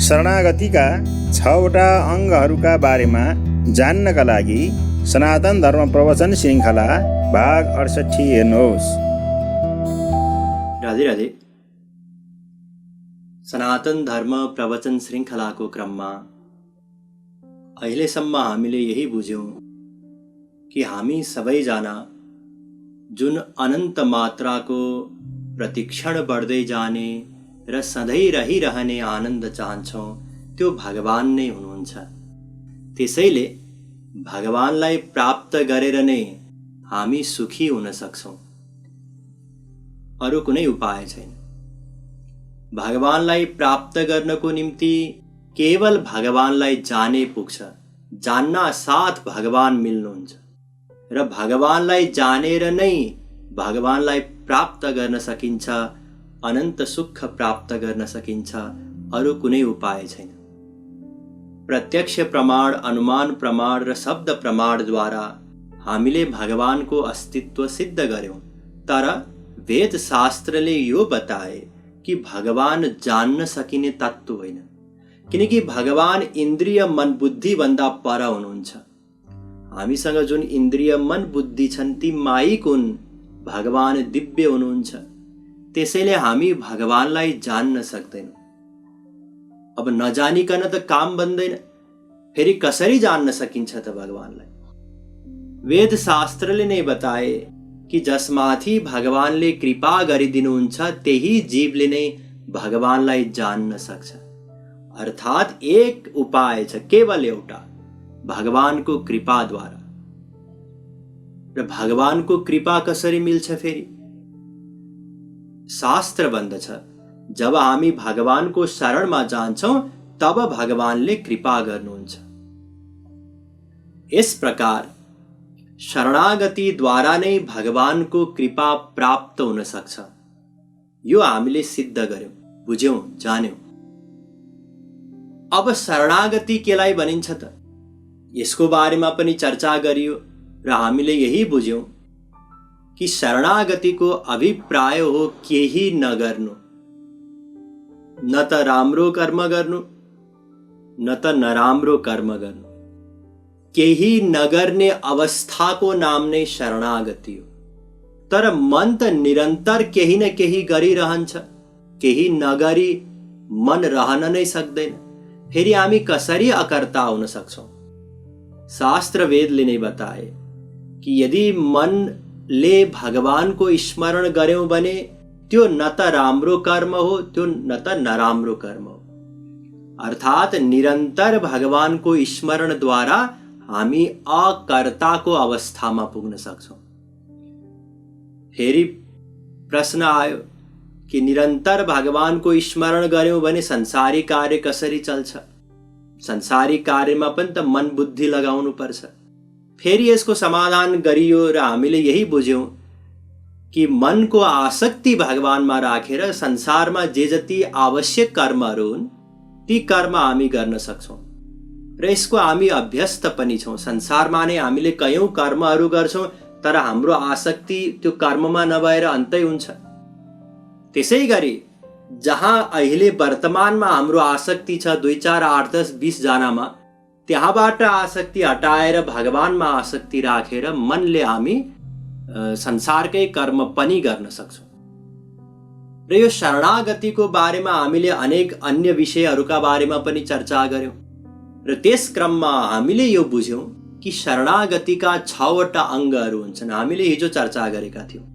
शरणागतिका 6वटा अङ्गहरूका बारेमा जान्नका लागि सनातन धर्म प्रवचन श्रृङ्खला भाग 68 हेर्नुहोस्। राधे राधे। सनातन धर्म प्रवचन श्रृङ्खलाको क्रममा अहिलेसम्म हामीले यही बुझ्यौँ कि हामी सबैजना जुन अनन्त मात्राको प्रतिक्षण बढ्दै जाने र सधैँ रहिरहने आनन्द चाहन्छौँ त्यो भगवान नै हुनुहुन्छ। त्यसैले भगवानलाई प्राप्त गरेर नै हामी सुखी हुन सक्छौँ, अरू कुनै उपाय छैन। भगवानलाई प्राप्त गर्नको निम्ति केवल भगवानलाई जाने पुग्छ। जान्न साथ भगवान मिल्नुहुन्छ र भगवानलाई जानेर नै भगवानलाई प्राप्त गर्न सकिन्छ, अनन्त सुख प्राप्त गर्न सकिन्छ, अरू कुनै उपाय छैन। प्रत्यक्ष प्रमाण, अनुमान प्रमाण र शब्द प्रमाणद्वारा हामीले भगवानको अस्तित्व सिद्ध गर्यौं, तर वेद शास्त्रले यो बताए कि भगवान जान्न सकिने तत्त्व होइन, किनकि भगवान इन्द्रिय मन बुद्धि भन्दा पर हुनुहुन्छ। हामीसँग जुन इन्द्रिय मन बुद्धि छन् ती माइक हुन्, भगवान दिव्य हुनुहुन्छ। त्यसैले हामी भगवानलाई जान्न सक्दैनौँ। अब नजानिकन त काम बन्दैन, फेरि कसरी जान्न सकिन्छ त भगवानलाई? वेद शास्त्रले नै बताए कि जसमाथि भगवानले कृपा गरिदिनुहुन्छ त्यही जीवले नै भगवानलाई जान्न सक्छ। अर्थात् एक उपाय छ, केवल एउटा, भगवानको कृपाद्वारा। र भगवानको कृपा कसरी मिल्छ फेरि? शास्त्र भन्दछ, जब हामी भगवानको शरणमा जान्छौँ तब भगवानले कृपा गर्नुहुन्छ। यस प्रकार शरणागतिद्वारा नै भगवानको कृपा प्राप्त हुन सक्छ। यो हामीले सिद्ध गर्यौं, बुझ्यौं, जान्यौं। अब शरणागति केलाई भनिन्छ त? यसको बारेमा पनि चर्चा गरियो र हामीले यही बुझ्यौं कि शरणागतिको अभिप्राय हो केही नगर्नु, न त राम्रो कर्म गर्नु न त नराम्रो कर्म गर्नु। केही नगर्ने अवस्थाको नाम नै शरणागति हो। तर मन त निरन्तर केही न केही गरिरहन्छ, केही नगरी मन रहन नै सक्दैन। फेरि हामी कसरी अकर्ता हुन सक्छौं? शास्त्र वेदले नै बताए कि यदि मनले भगवानको स्मरण गर्यौं भने त्यो न त राम्रो कर्म हो, त्यो न त नराम्रो कर्म हो। अर्थात् निरन्तर भगवानको स्मरणद्वारा हामी अकर्ताको अवस्थामा पुग्न सक्छौं। फेरि प्रश्न आयो कि निरन्तर भगवानको स्मरण गर्यौं भने संसारी कार्य कसरी चल्छ? संसारी कार्यमा पनि त मन बुद्धि लगाउनु पर्छ। फेरि यसको समाधान गरियो र हामीले यही बुझ्यौं कि मनको आसक्ति भगवानमा राखेर संसारमा जे जति आवश्यक कर्महरू हुन् ती कर्म हामी गर्न सक्छौं र यसको हामी अभ्यस्त पनि छौं। संसारमा नै हामीले कयौं कर्महरू गर्छौं, तर हाम्रो आसक्ति त्यो कर्ममा नभएर अन्तै हुन्छ। त्यसै गरी जहाँ अहिले वर्तमानमा हाम्रो आसक्ति छ 2, 4, 8, 10, 20 जनामा, त्यहाँबाट आसक्ति हटाएर भगवानमा आसक्ति राखेर मनले हामी संसारकै कर्म पनि गर्न सक्छौं। र यो शरणागतिको बारेमा हामीले अनेक अन्य विषयहरूका बारेमा पनि चर्चा गर्यौं र त्यस क्रममा हामीले यो बुझ्यौं कि शरणागतिका 6वटा अङ्गहरू हुन्छन्। हामीले हिजो चर्चा गरेका थियौं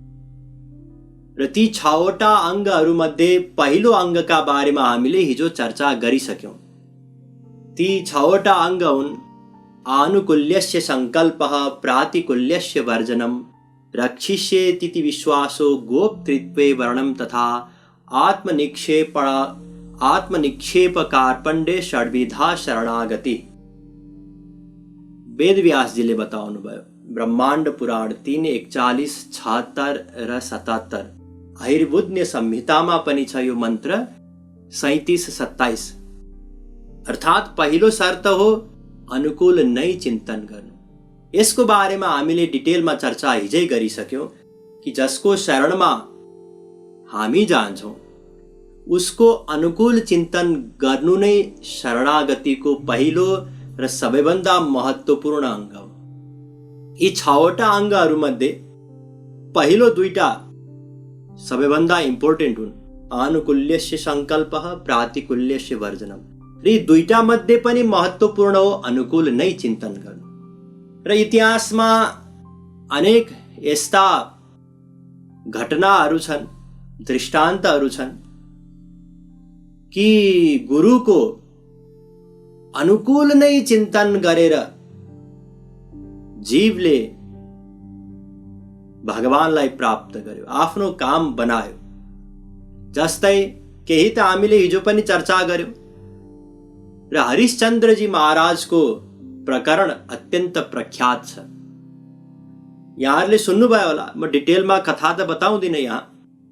र ती 6वटा अङ्गहरूमध्ये पहिलो अङ्गका बारेमा हामीले हिजो चर्चा गरिसक्यौं। ती 6वटा अङ्ग हुन् आनुकूल्यस्य सङ्कल्पः, प्रातिकूल्यस्य वर्जनम्, रक्षिष्येति विश्वासो, गोप्तृत्वे वर्णम तथा आत्मनिक्षेप कार्पण्डे षड्विधा शरणागति। वेद व्यास जी ले बताउनु भयो। ब्रह्माण्ड पुराण 3, 41, 76 र 77। आयुर्वेद संहितामा पनि छ यो मन्त्र 37, 27। अर्थात् पहिलो शर्त हो अनुकूल नै चिन्तन गर्नु। यसको बारेमा हामीले डिटेलमा चर्चा हिजै गरिसक्यौँ कि जसको शरणमा हामी जान्छौँ उसको अनुकूल चिन्तन गर्नु नै शरणागतिको पहिलो र सबैभन्दा महत्त्वपूर्ण अङ्ग हो। यी 6वटा अङ्गहरूमध्ये पहिलो 2टा सबैभन्दा इम्पोर्टेन्ट हुन्। आनुकूल्यस्य सङ्कल्पः प्रातिकूल्यस्य वर्जनम्। र यी 2टा मध्ये पनि महत्त्वपूर्ण हो अनुकूल नै चिन्तन गर्नु। र इतिहासमा अनेक यस्ता घटनाहरू छन्, दृष्टान्तहरू छन् कि गुरुको अनुकूल नै चिन्तन गरेर जीवले भगवानलाई प्राप्त गर्यो, आफ्नो काम बनायो। जस्तै केही त हामीले हिजो पनि चर्चा गर्यौं र हरिश्चन्द्रजी महाराजको प्रकरण अत्यन्त प्रख्यात छ। यहाँहरूले सुन्नुभयो होला, म डिटेलमा कथा त बताउँदिनँ। यहाँ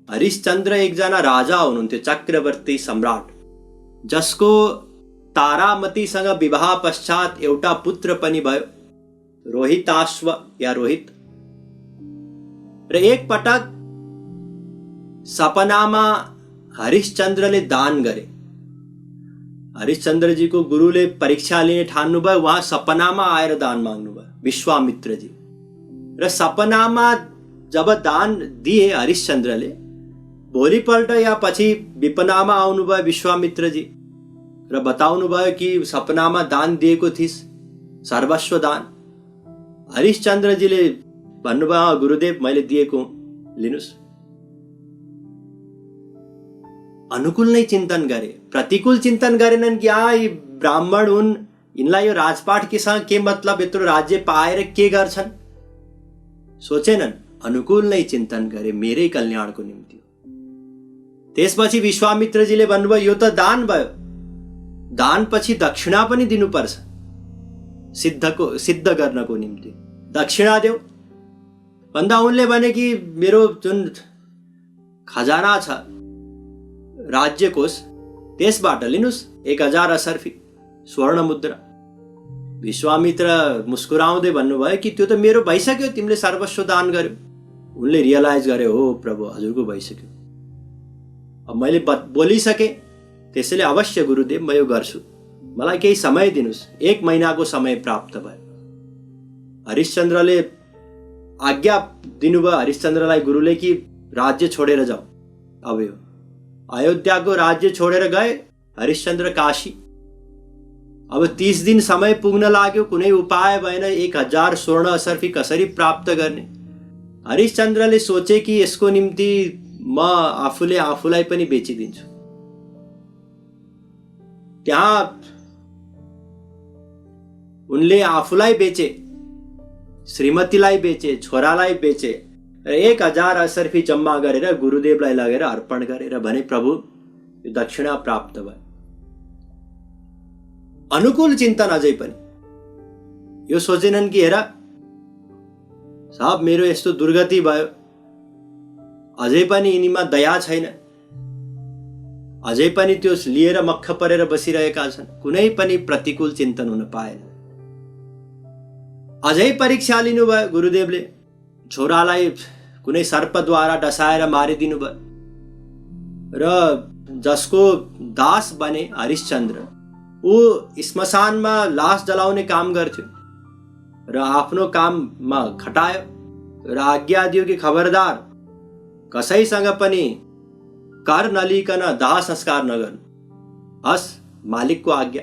हरिश्चन्द्र एकजना राजा हुनुहुन्थ्यो, चक्रवर्ती सम्राट, जसको तारामतीसँग विवाह पश्चात एउटा पुत्र पनि भयो, रोहिताश्व या रोहित। र एक पटक सपनामा हरिश्चन्द्रले दान गरे। हरिश्चन्द्रजीको गुरुले परीक्षा लिने ठान्नुभयो, उहाँ सपनामा आएर दान माग्नुभयो, विश्वामित्रजी। र सपनामा जब दान दिए हरिश्चन्द्रले, भोलिपल्ट या पछि विपनामा आउनुभयो विश्वामित्रजी र बताउनु भयो कि सपनामा दान दिएको थिइस्, सर्वस्व दान। हरिश्चन्द्रजीले भन्नुभयो, गुरुदेव मैले दिएको, लिनुस्। अनुकूल नै चिन्तन गरे, प्रतिकूल चिन्तन गरेनन् कि यी ब्राह्मण हुन्, यिनलाई यो राजपाट केसँग के मतलब, यत्रो राज्य पाएर के गर्छन्, सोचेनन्। अनुकूल नै चिन्तन गरे, मेरै कल्याणको निम्ति। त्यसपछि विश्वामित्रजीले भन्नुभयो, यो त दान भयो, दान पछि दक्षिणा पनि दिनुपर्छ, सिद्ध गर्नको निम्ति दक्षिणा देऊ भन्दा उनले भने कि मेरो जुन खजाना छ राज्यकोष, त्यसबाट लिनुस् 1000 असर्फी स्वर्ण मुद्रा। विश्वामित्र मुस्कुराउँदै भन्नुभयो कि त्यो त मेरो भइसक्यो, तिमीले सर्वस्व दान गर्यो। उनले रियलाइज गरे, हो प्रभु, हजुरको भइसक्यो, अब मैले बोलिसके, त्यसैले अवश्य गुरुदेव म यो गर्छु, मलाई केही समय दिनुस्। 1 महिनाको समय प्राप्त भयो। हरिश्चन्द्रले आज्ञा दिनुभयो हरिश्चन्द्रलाई गुरुले कि राज्य छोडेर जाऊ। अब यो अयोध्याको राज्य छोडेर गए हरिश्चन्द्र काशी। अब 30 दिन समय पुग्न लाग्यो, कुनै उपाय भएन। 1000 स्वर्ण असर्फी कसरी प्राप्त गर्ने? हरिश्चन्द्रले सोचे कि यसको निम्ति म आफूले आफूलाई पनि बेचिदिन्छु। त्यहाँ उनले आफूलाई बेचे, श्रीमतीलाई बेचे, छोरालाई बेचे र 1000 असर्फी जम्मा गरेर गुरुदेवलाई लगेर अर्पण गरेर भने, प्रभु यो दक्षिणा प्राप्त भयो। अनुकूल चिन्तन अझै पनि यो सोचेनन् कि हेर साहब, मेरो यस्तो दुर्गति भयो, अझै पनि यिनीमा दया छैन, अझै पनि त्यो लिएर मक्ख परेर बसिरहेका छन्, कुनै पनि प्रतिकूल चिन्तन हुन पाएन। अझै परीक्षा लिनुभयो गुरुदेवले, छोरालाई कुनै सर्पद्वारा डसाएर मारिदिनु भयो र जसको दास बने हरिश्चन्द्र, ऊ श्मशानमा लास जलाउने काम गर्थ्यो र आफ्नो काममा खटायो र आज्ञा दियो कि खबरदार कसैसँग पनि कर नलिकन दाह संस्कार नगर्नु, हस् मालिकको आज्ञा।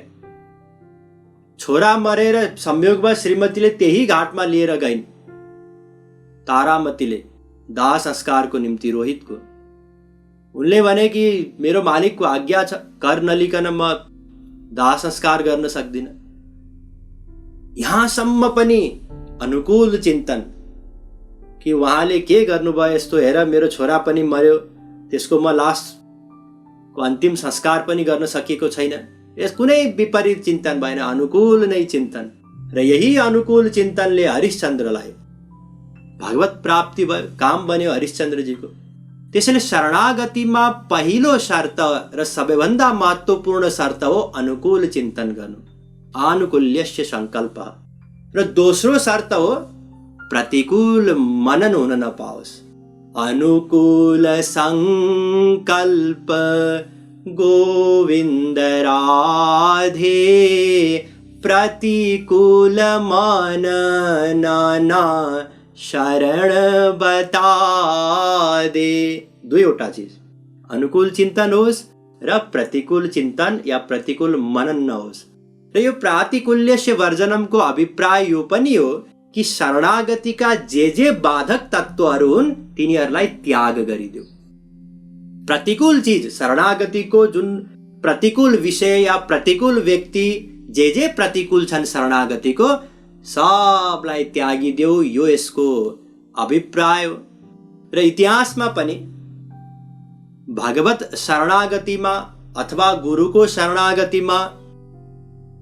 छोरा मरेर संयोगवश श्रीमतीले त्यही घाटमा लिएर गइन्, तारामतीले दाह संस्कारको निम्ति रोहितको। उनले भने कि मेरो मालिकको आज्ञा छ, कर नलिकन म दाह संस्कार गर्न सक्दिन। यहाँसम्म पनि अनुकूल चिन्तन कि उहाँले के गर्नुभयो यस्तो, हेर मेरो छोरा पनि मर्यो, त्यसको म लासको अन्तिम संस्कार पनि गर्न सकेको छैन। यस कुनै विपरीत चिन्तन भएन, अनुकूल नै चिन्तन। र यही अनुकूल चिन्तनले हरिश्चन्द्रलाई भगवत प्राप्ति भयो, काम बन्यो हरिश्चन्द्रजीको। त्यसैले शरणागतिमा पहिलो शर्त र सबैभन्दा महत्त्वपूर्ण शर्त हो अनुकूल चिन्तन गर्नु। आनुकूल्यस्य सङ्कल्प। र दोस्रो शर्त हो प्रतिकूल मनन हुन नपाओस्। अनुकूल संकल्प गोविन्द राधे, प्रतिकूल मनन शरण बता दे। दुईवटा चिज, अनुकूल चिन्तन होस् र प्रतिकूल चिन्तन या प्रतिकूल मनन नहोस्। र यो प्रातिकूल्यस्य वर्जनमको अभिप्राय यो पनि हो कि शरणागतिका जे बाधक तत्त्वहरू हुन् तिनीहरूलाई त्याग गरिदेऊ। प्रतिकूल चिज, शरणागतिको जुन प्रतिकूल विषय या प्रतिकूल व्यक्ति जे प्रतिकूल छन् शरणागतिको, सबलाई त्यागिदेऊ, यो यसको अभिप्राय हो। र इतिहासमा पनि भगवत शरणागतिमा अथवा गुरुको शरणागतिमा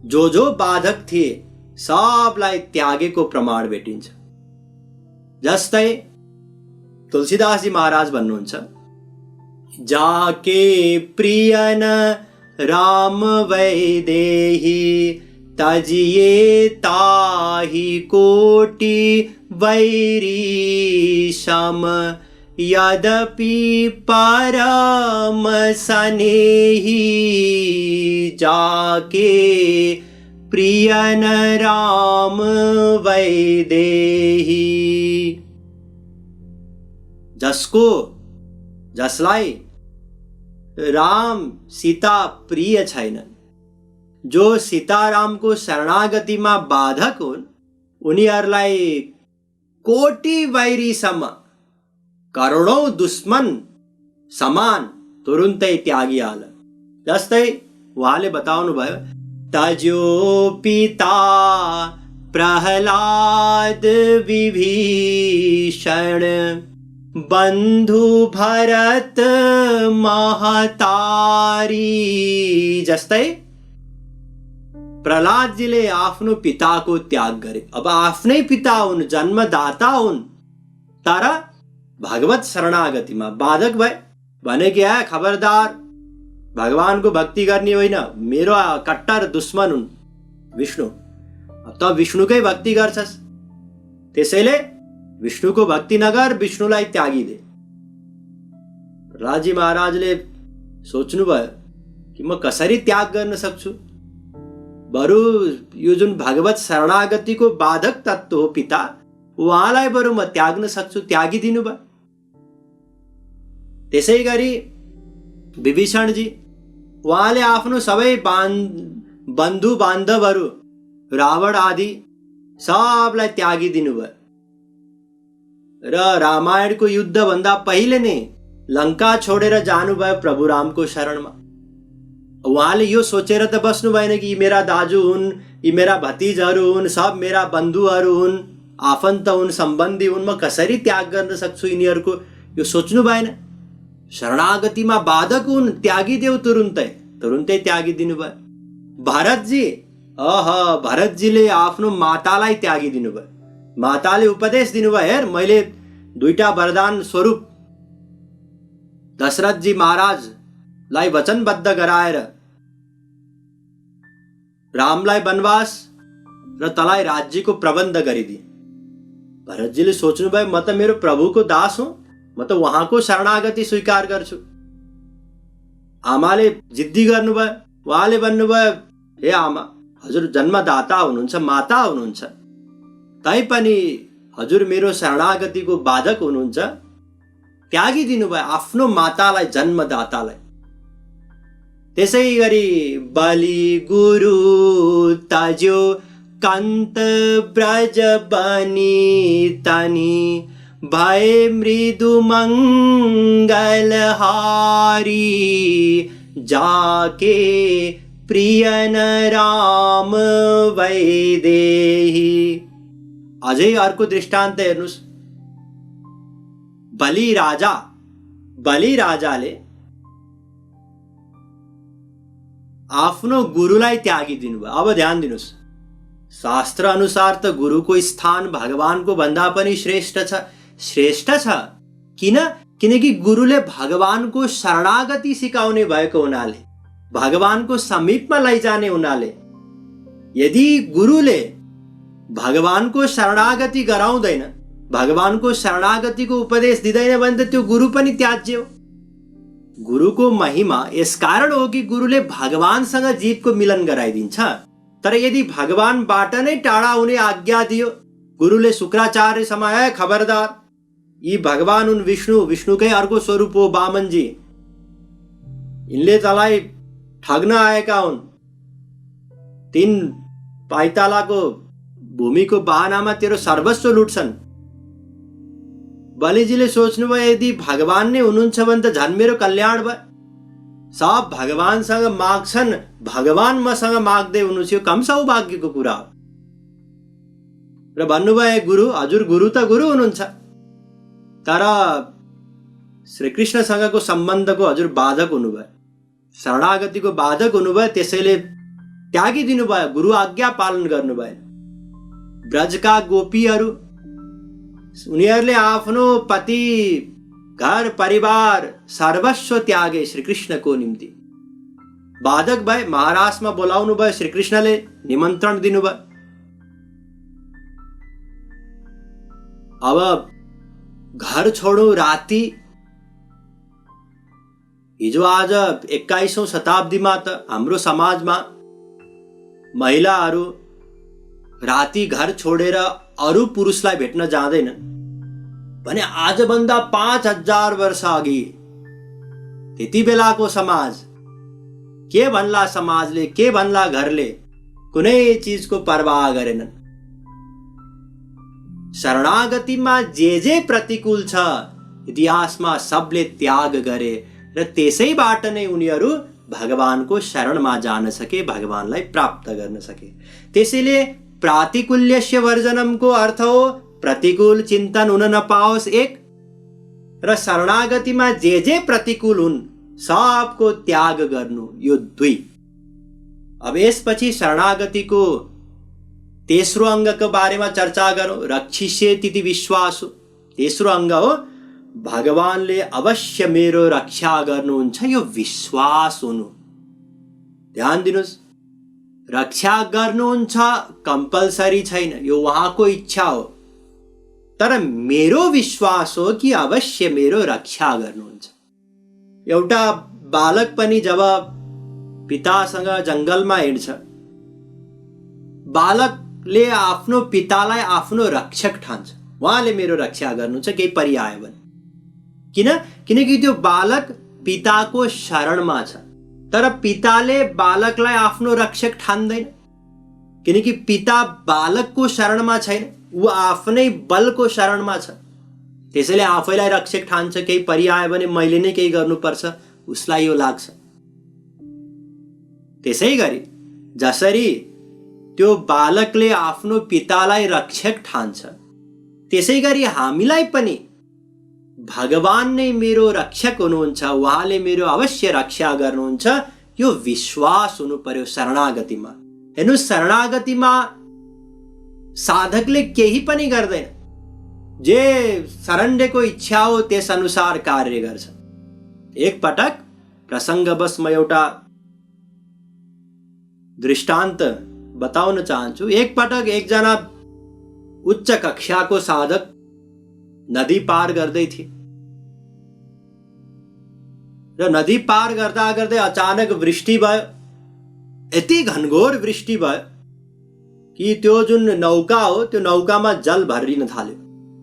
जो बाधक थिए सबलाई त्यागेको प्रमाण भेटिन्छ। जस्तै तुलसीदासजी महाराज भन्नुहुन्छ, जाके प्रियन राम वैदेही, तजिए ताहि कोटि वैरी सम, यद्यपि परम सनेही, जाके प्रियन राम वैदेही। जसलाई राम सीता प्रिय छैनन्, जो सीतारामको शरणागतिमा बाधक हुन्, उनीहरूलाई कोटि वैरीसम्म, करोडौं दुश्मन समान तुरुन्तै त्यागिहाल। जस्तै उहाँले बताउनु भयो, तज्यो पिता प्रहलाद विभीषण, बन्धु भरत महतारी। जस्तै प्रहलादजीले आफ्नो पिताको त्याग गरे। अब आफ्नै पिता हुन्, जन्मदाता हुन्, तर भगवत शरणागतिमा बाधक भए। भने कि खबरदार, भगवानको भक्ति गर्ने होइन, मेरो कट्टर दुश्मन हुन् विष्णु, त विष्णुकै भक्ति गर्छस्, त्यसैले विष्णुको भक्ति नगर, विष्णुलाई त्यागिदे। प्रहलादजी महाराजले सोच्नुभयो कि म कसरी त्याग गर्न सक्छु, बरु यो जुन भगवत शरणागतिको बाधक तत्त्व हो पिता, उहाँलाई बरु म त्याग्न सक्छु, त्यागिदिनु भयो। त्यसै गरी विभीषणजी, उहाँले आफ्नो सबै बन्धु बान्धवहरू रावण आदि सबलाई त्यागिदिनु भयो र रामायणको युद्ध भन्दा पहिले नै लङ्का छोडेर जानुभयो प्रभु रामको शरणमा। उहाँले यो सोचेर त बस्नु भएन कि यी मेरा दाजु हुन्, यी मेरा भतिजहरू हुन्, सब मेरा बन्धुहरू हुन्, आफन्त हुन्, सम्बन्धी हुन्, म कसरी त्याग गर्न सक्छु यिनीहरूको, यो सोच्नु भएन। शरणागतिमा बाधक हुन्, त्यागिदेऊ, तुरुन्तै त्यागिदिनु भयो। भरतजीले आफ्नो मातालाई त्यागिदिनु भयो। माताले उपदेश दिनुभयो, हेर मैले 2टा वरदान स्वरूप दशरथजी महाराजलाई वचनबद्ध गराएर रामलाई वनवास र तलाई राज्यको प्रबन्ध गरिदिए। भरतजीले सोच्नुभयो, म त मेरो प्रभुको दास हुँ, म त उहाँको शरणागति स्वीकार गर्छु। आमाले जिद्दी गर्नुभयो, उहाँले भन्नुभयो, हे आमा, हजुर जन्मदाता हुनुहुन्छ, माता हुनुहुन्छ, तैपनि हजुर मेरो शरणागतिको बाधक हुनुहुन्छ, त्यागिदिनु भयो आफ्नो मातालाई, जन्मदातालाई। त्यसै गरी बलि गुरु तज्यो कन्त ब्रज बनी तनी, भय मृदु मंगल हारी, जाके प्रियन राम वैदेही। अझै अर्को दृष्टान्त हेर्नुस्, बलि राजाले आफ्नो गुरुलाई त्यागिदिनु भयो। अब ध्यान दिनुस्, शास्त्र अनुसार त गुरुको स्थान भगवानको भन्दा पनि श्रेष्ठ छ। किनकि गुरुले भगवानको शरणागति सिकाउने भएको हुनाले, भगवानको समीपमा लैजाने हुनाले, यदि गुरुले भगवानको शरणागति गराउँदैन, भगवानको शरणागतिको उपदेश दिँदैन भने त त्यो गुरु पनि त्याज्य हो। गुरुको महिमा यसकारण हो कि गुरुले भगवानसँग जीवको मिलन गराइदिन्छ। तर यदि भगवानबाट नै टाढा हुने आज्ञा दियो, गुरुले शुक्राचार्य समय खबरदार, यी भगवान हुन् विष्णु, विष्णुकै अर्को स्वरूप हो वामनजी, यिनले तँलाई ठग्न आएका हुन्, 3 पाइतालाको भूमिको बहानामा तेरो सर्वस्व लुट्छन्। बलिजीले सोच्नुभयो यदि भगवान नै हुनुहुन्छ भने त झन् मेरो कल्याण भयो। सब भगवानसँग माग्छन्, भगवान मसँग माग्दै हुनुहुन्छ, यो कम सौभाग्यको कुरा हो। र भन्नुभयो गुरु, हजुर गुरु त गुरु हुनुहुन्छ, तर श्रीकृष्णसँगको सम्बन्धको हजुर बाधक हुनुभयो, शरणागतिको बाधक हुनुभयो, त्यसैले त्यागिदिनु भयो, गुरु आज्ञा पालन गर्नु भएन। ब्रजका गोपीहरू, उनीहरूले आफ्नो पति, घर परिवार सर्वस्व त्यागे श्रीकृष्णको निम्ति। बाधक भए, महाराजमा बोलाउनु भयो, श्रीकृष्णले निमन्त्रण दिनुभयो। अब घर छोडौं राति, हिजो आज 21औं शताब्दीमा त हाम्रो समाजमा महिलाहरू राति घर छोडेर अरू पुरुषलाई भेट्न जाँदैनन् भने आजभन्दा 5000 वर्ष अघि त्यति बेलाको समाज के भन्ला, समाजले के भन्ला, घरले कुनै चीजको परवाह गरेनन्। शरणागतिमा जे प्रतिकूल छ, इतिहासमा सबले त्याग गरे र त्यसैबाट नै उनीहरू भगवानको शरणमा जान सके, भगवानलाई प्राप्त गर्न सके। त्यसैले प्रातिकूल्यस्य वर्जनमको अर्थ हो प्रतिकूल चिन्तन हुन नपाओस् एक, र शरणागतिमा जे प्रतिकूल हुन् सबको त्याग गर्नु, यो 2। अब यसपछि शरणागतिको तेस्रो अङ्गको बारेमा चर्चा गरौँ। रक्षिष्येति विश्वासो, तेस्रो अङ्ग हो भगवानले अवश्य मेरो रक्षा गर्नुहुन्छ, यो विश्वास हुनु। ध्यान दिनुस्, रक्षा गर्नुहुन्छ कम्पलसरी छैन, यो उहाँको इच्छा हो, तर मेरो विश्वास हो कि अवश्य मेरो रक्षा गर्नुहुन्छ। एउटा बालक पनि जब पितासँग जंगलमा हिँड्छ, बालकले आफ्नो पितालाई आफ्नो रक्षक ठान्छ, उहाँले मेरो रक्षा गर्नुहुन्छ केही परि आयो भने। किनकि त्यो बालक पिताको शरणमा छ, तर पिताले बालकलाई आफ्नो रक्षक ठान्दैन, किनकि पिता बालकको शरणमा छैन, ऊ आफ्नै बलको शरणमा छ। त्यसैले आफैलाई रक्षक ठान्छ, केही परि आयो भने मैले नै केही गर्नुपर्छ, उसलाई यो लाग्छ। त्यसैगरी जसरी त्यो बालकले आफ्नो पितालाई रक्षक ठान्छ, त्यसैगरी हामीलाई पनि भगवान नै मेरो रक्षक हुनुहुन्छ, उहाँले मेरो अवश्य रक्षा गर्नुहुन्छ, यो विश्वास हुनु पर्यो शरणागतिमा। हेर्नु, शरणागतिमा साधकले केही पनि गर्दैन, जे शरण्यको इच्छा हो त्यस अनुसार कार्य गर्छ। एक पटक प्रसङ्गवश म एउटा दृष्टान्त बताउन चाहन्छु। एक पटक एकजना उच्च कक्षाको साधक नदी पार गर्दै थिए र नदी पार गर्दा गर्दै अचानक वृष्टि भयो, यति घनघोर वृष्टि भयो कि त्यो जुन नौका हो त्यो नौकामा जल भरिन थाल्यो,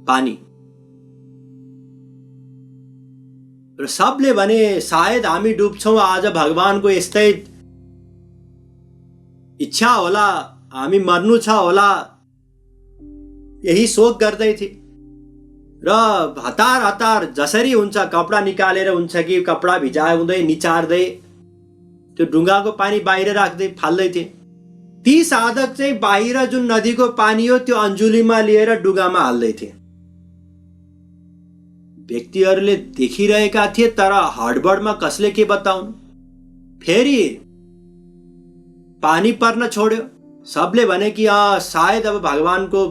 पानी। र सबले भने सायद हामी डुब्छौँ, आज भगवानको यस्तै इच्छा होला, हामी मर्नु छ होला, यही शोक गर्दै थिए। र हतार हतार जसरी हुन्छ, कपडा निकालेर हुन्छ कि कपडा भिजाउँदै निचार्दै त्यो ढुङ्गाको पानी बाहिर राख्दै फाल्दै थिए। ती साधक चाहिँ बाहिर जुन नदीको पानी हो त्यो अन्जुलीमा लिएर डुगामा हाल्दै थिए। व्यक्तिहरूले देखिरहेका थिए, तर हडबडमा कसले के बताउनु। फेरि पानी पर्न छोड्यो। सबले भने कि सायद अब भगवानको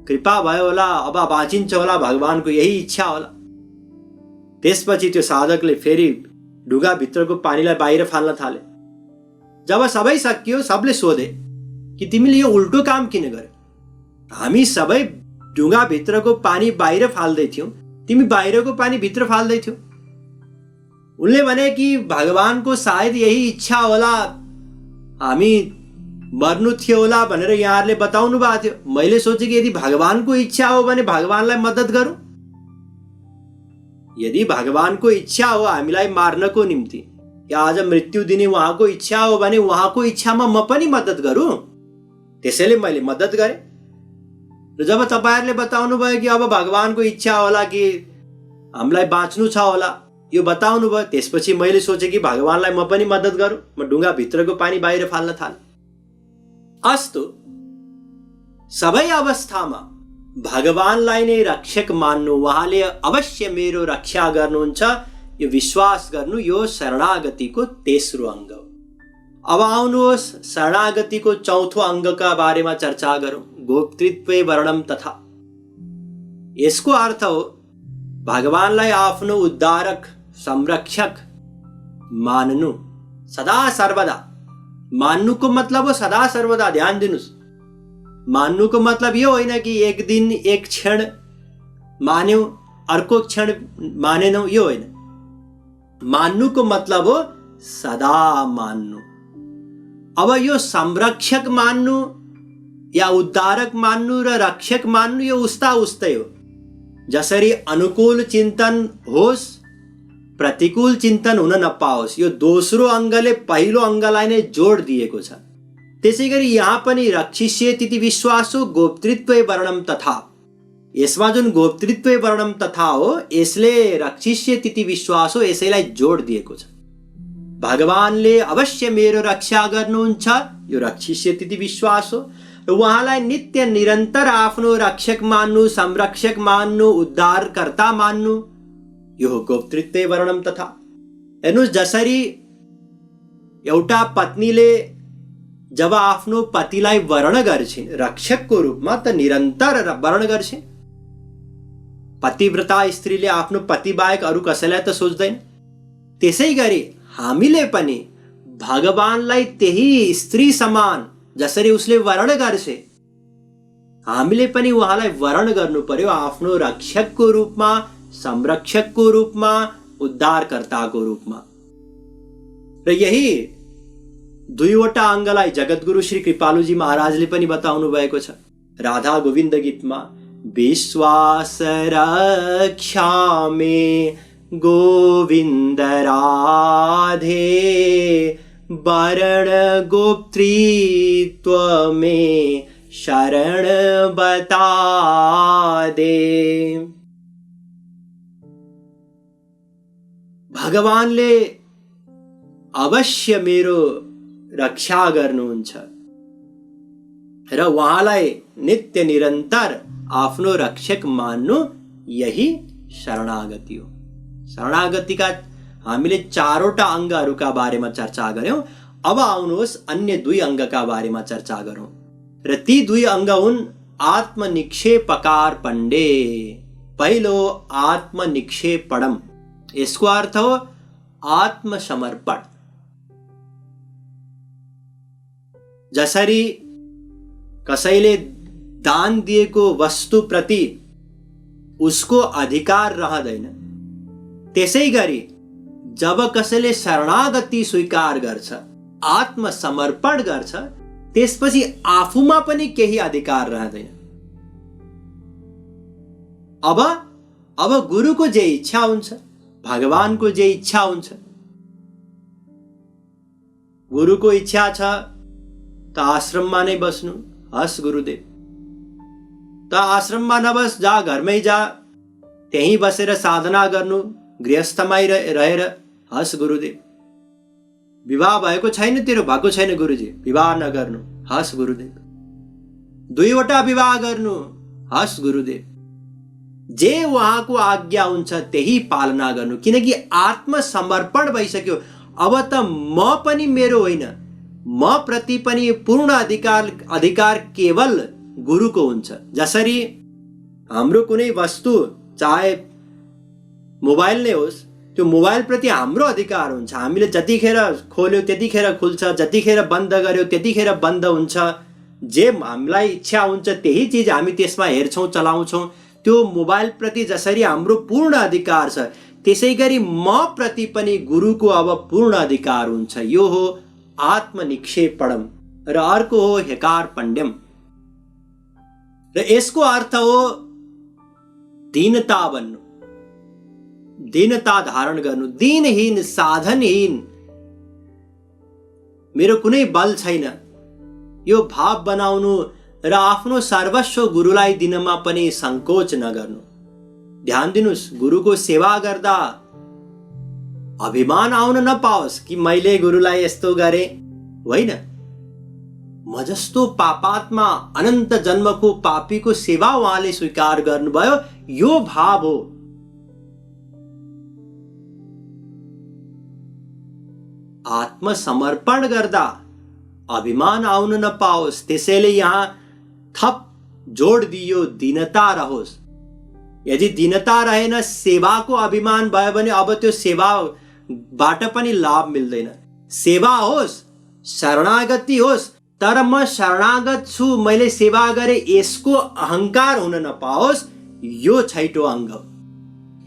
कृपा भयो होला, अब बाँचिन्छ होला, भगवानको यही इच्छा होला। त्यसपछि त्यो साधकले फेरि ढुङ्गाभित्रको पानीलाई बाहिर फाल्न थाले। जब सबै सकियो, सबले सोधे कि तिमीले यो उल्टो काम किन गर्यो, हामी सबै ढुङ्गाभित्रको पानी बाहिर फाल्दै थियौँ, तिमी बाहिरको पानी भित्र फाल्दै थियौ। उनले भने कि भगवानको सायद यही इच्छा होला, हामी मर्नु थियो होला भनेर यहाँहरूले बताउनु भएको थियो। मैले सोचेँ कि यदि भगवानको इच्छा हो भने भगवानलाई मद्दत गरौँ। यदि भगवानको इच्छा हो हामीलाई मार्नको निम्ति या आज मृत्यु दिने उहाँको इच्छा हो भने उहाँको इच्छामा म पनि मद्दत गरौँ। त्यसैले मैले मद्दत गरेँ। र जब तपाईँहरूले बताउनु भयो कि अब भगवानको इच्छा होला कि हामीलाई बाँच्नु छ होला, यो बताउनु भयो, त्यसपछि मैले सोचेँ कि भगवानलाई म पनि मद्दत गरौँ। म ढुङ्गाभित्रको पानी बाहिर फाल्न थालेँ। अस्तु, सबै अवस्थामा भगवानलाई नै रक्षक मान्नु, उहाँले अवश्य मेरो रक्षा गर्नुहुन्छ, यो विश्वास गर्नु, यो शरणागतिको तेस्रो अङ्ग हो। अब आउनुहोस् शरणागतिको चौथो अङ्गका बारेमा चर्चा गरौँ, गोप्तृत्वे वर्णम तथा। यसको अर्थ हो भगवानलाई आफ्नो उद्धारक संरक्षक मान्नु, सदा सर्वदा। मान्नुको मतलब हो सदा सर्वदा। ध्यान दिनुस्, मान्नुको मतलब यो होइन कि एक दिन एक क्षण मान्यौँ अर्को क्षण मानेनौँ, यो होइन। मान्नुको मतलब हो सदा मान्नु। अब यो संरक्षक मान्नु या उद्धारक मान्नु र रक्षक मान्नु यो उस्ता उस्तै हो। जसरी अनुकूल चिन्तन होस् प्रतिकूल चिन्तन हुन नपाओस्, यो दोस्रो अङ्गले पहिलो अङ्गलाई नै जोड दिएको छ। त्यसै गरी यहाँ पनि रक्षिष्येत् इति विश्वासो गोप्तृत्वे वर्णम तथा। यसमा जुन गोप्तृत्वे वर्णम तथा हो यसले रक्षिष्येत् इति विश्वासो यसैलाई जोड दिएको छ। भगवानले अवश्य मेरो रक्षा गर्नुहुन्छ, यो रक्षिष्येत् इति विश्वासो। र उहाँलाई नित्य निरन्तर आफ्नो रक्षक मान्नु, संरक्षक मान्नु, उद्धारकर्ता मान्नु, यो गोप्तृत्वे वर्णम तथा। हेर्नुहोस्, जसरी एउटा पत्नीले जब आफ्नो पतिलाई वर्ण गर्छिन् रक्षकको रूपमा त निरन्तर वर्ण गर्छिन्। पतिव्रता स्त्रीले आफ्नो पति बाहेक अरू कसैलाई त सोच्दैन। त्यसै गरी हामीले पनि भगवानलाई त्यही स्त्री समान जसरी उसले वर्ण गर्छे, हामीले पनि उहाँलाई वर्ण गर्नु पर्यो आफ्नो रक्षकको रूपमा, संरक्षकको रूपमा, उद्धारकर्ताको रूपमा। र यही दुईवटा अङ्गलाई जगद्गुरु श्री कृपालुजी महाराजले पनि बताउनु भएको छ राधा गोविन्द गीतमा। विश्वास रक्षा में गोविन्द राधे, वरण गोप्तृत्व में शरण बता दे। भगवानले अवश्य मेरो रक्षा गर्नुहुन्छ र उहाँलाई नित्य निरन्तर आफ्नो रक्षक मान्नु, यही शरणागति हो। शरणागतिका हामीले चारवटा अङ्गहरूका बारेमा चर्चा गर्यौं। अब आउनुहोस् अन्य दुई अङ्गका बारेमा चर्चा गरौँ। र ती दुई अङ्ग हुन् आत्मनिक्षेपकार पण्डे। पहिलो आत्मनिक्षेपणम, यसको अर्थ हो आत्मसमर्पण। जसरी कसैले दान दिएको वस्तुप्रति उसको अधिकार रहँदैन, त्यसै गरी जब कसैले शरणागति स्वीकार गर्छ, आत्मसमर्पण गर्छ, त्यसपछि आफूमा पनि केही अधिकार रहँदैन। अब गुरुको जे इच्छा हुन्छ, भगवानको जे इच्छा हुन्छ, गुरुको इच्छा छ त आश्रममा नै बस्नु, हस् गुरुदेव। त आश्रममा नबस, जा घरमै जा, त्यहीँ बसेर साधना गर्नु, गृहस्थमै रहेर, हस् गुरुदेव। विवाह भएको छैन तेरो, भएको छैन गुरुजी, विवाह नगर्नु, हस् गुरुदेव। दुईवटा विवाह गर्नु, हस् गुरुदेव। जे उहाँको आज्ञा हुन्छ त्यही पालना गर्नु, किनकि आत्मसमर्पण भइसक्यो। अब त म पनि मेरो होइन, म प्रति पनि पूर्ण अधिकार केवल गुरुको हुन्छ। जसरी हाम्रो कुनै वस्तु, चाहे मोबाइल नै होस्, त्यो मोबाइल प्रति हाम्रो अधिकार हुन्छ। हामीले जतिखेर खोल्यो त्यतिखेर खुल्छ, जतिखेर बन्द गर्यो त्यतिखेर बन्द हुन्छ। जे हामीलाई इच्छा हुन्छ त्यही चिज हामी त्यसमा हेर्छौँ, चलाउँछौँ। त्यो मोबाइलप्रति जसरी हाम्रो पूर्ण अधिकार छ, त्यसै गरी म प्रति पनि गुरुको अब पूर्ण अधिकार हुन्छ। यो हो आत्मनिक्षेपणम र अर्को हो हेकारपण्ड्यम। र यसको अर्थ हो दीनता बन्नु, दीनता धारण गर्नु, दीनहीन, साधनहीन, मेरो कुनै बल छैन, यो भाव बनाउनु र आफ्नो सर्वस्व गुरुलाई दिनमा पनि संकोच नगर्नु। ध्यान दिनुस्, गुरुको सेवा गर्दा अभिमान आउन नपाओस् कि मैले गुरुलाई यस्तो गरे। होइन, म जस्तो पापात्मा अनन्त जन्मको पापीको सेवा उहाँले स्वीकार गर्नुभयो, यो भाव हो। आत्मसमर्पण गर्दा अभिमान आउन नपाओस्, त्यसैले यहाँ थप जोड दियो दीनता रहोस्। यदि दीनता रहेन, सेवाको अभिमान भयो भने अब त्यो सेवाबाट पनि लाभ मिल्दैन। सेवा होस्, शरणागति होस्, तर म शरणागत छु, मैले सेवा गरे, यसको अहंकार हुन नपाओस्, यो छैटौं अङ्ग।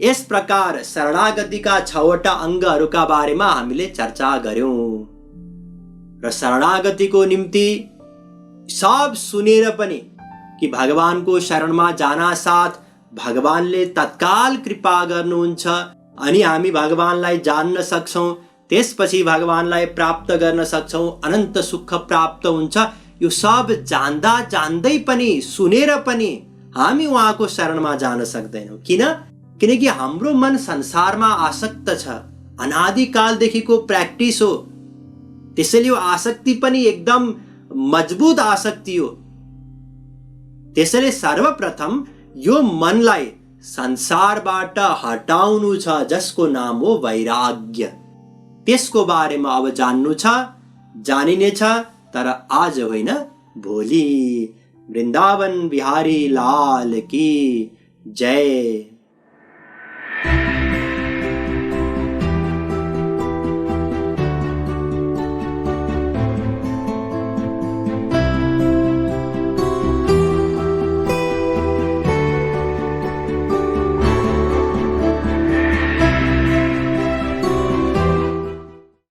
यस प्रकार शरणागतिका 6वटा अङ्गहरूका बारेमा हामीले चर्चा गर्यौं। र शरणागतिको निम्ति सब सुनेर पनि कि भगवानको शरणमा जाना साथ भगवानले तत्काल कृपा गर्नुहुन्छ अनि हामी भगवानलाई जान्न सक्छौं, त्यसपछि भगवानलाई प्राप्त गर्न सक्छौं, अनन्त सुख प्राप्त हुन्छ। यो सब जान्दा जान्दै पनि, सुनेर पनि हामी उहाँको शरणमा जान सक्दैनौं। किनकि हाम्रो मन संसारमा आसक्त छ, अनादिकालदेखिको प्र्याक्टिस हो। त्यसैले यो आसक्ति पनि एकदम मजबुत आसक्ति हो। त्यसैले सर्वप्रथम यो मनलाई संसारबाट हटाउनु छ, जसको नाम हो वैराग्य। त्यसको बारेमा अब जान्नु छ, जानिनेछ, तर आज होइन, भोलि। वृन्दावन बिहारी लाल की जय।